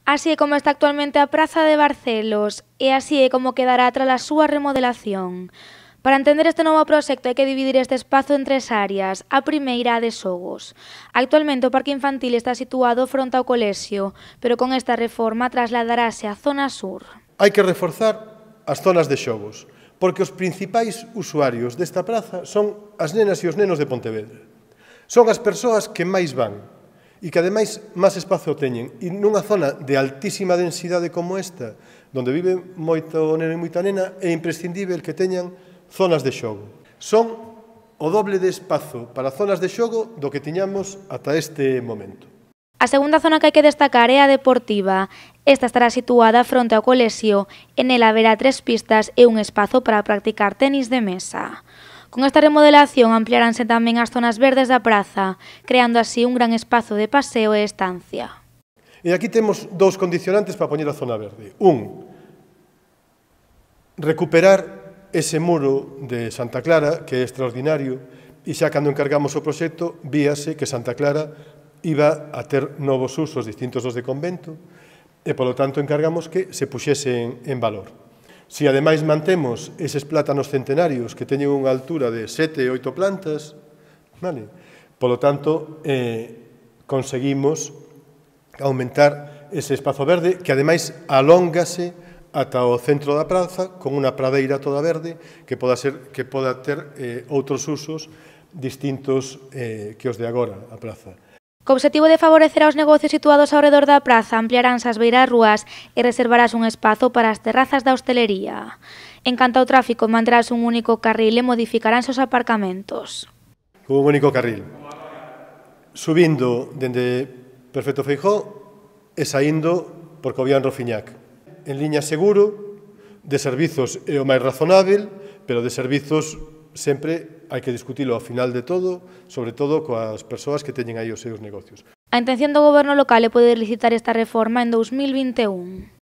Así é como está actualmente a Praza de Barcelos e así é como quedará tras a súa remodelación. Para entender este novo proxecto hai que dividir este espazo en tres áreas. A primeira, a de xogos. Actualmente o parque infantil está situado fronte ao colexio, pero con esta reforma trasladarase á zona sur. Hai que reforzar as zonas de xogos, porque os principais usuarios desta praza son as nenas e os nenos de Pontevedra. Son as persoas que máis van e que ademais máis espazo teñen. E nunha zona de altísima densidade como esta, onde vive moito neno e moita nena, é imprescindível que teñan zonas de xogo. Son o doble de espazo para zonas de xogo do que tiñamos ata este momento. A segunda zona que hai que destacar é a deportiva. Esta estará situada fronte ao colexio e nela haberá 3 pistas e un espazo para practicar tenis de mesa. Con esta remodelación ampliaránse tamén as zonas verdes da praza, creando así un gran espazo de paseo e estancia. E aquí temos dous condicionantes para poñer a zona verde. Un, recuperar ese muro de Santa Clara, que é extraordinario, e xa cando encargamos o proxecto, víase que Santa Clara iba a ter novos usos distintos dos de convento, e polo tanto encargamos que se puxesen en valor. Se ademais mantemos eses plátanos centenarios que teñen unha altura de 7 e 8 plantas, polo tanto, conseguimos aumentar ese espazo verde que ademais alóngase ata o centro da praza con unha pradeira toda verde que poda ter outros usos distintos que os de agora a praza. Co obxectivo de favorecer aos negocios situados ao redor da praza, ampliaránse as beirarrúas e reservarás un espazo para as terrazas da hostelería. En canto ao tráfico, manterás un único carril e modificaránse os aparcamentos. Un único carril. Subindo dende Perfecto Feijóo e saindo por Cobián Rofiñac. En liña seguro, de servizos é o máis razonável, pero de servizos sempre hai que discutilo ao final de todo, sobre todo coas persoas que teñen aí os seus negocios. A intención do Goberno local é poder licitar esta reforma en 2021.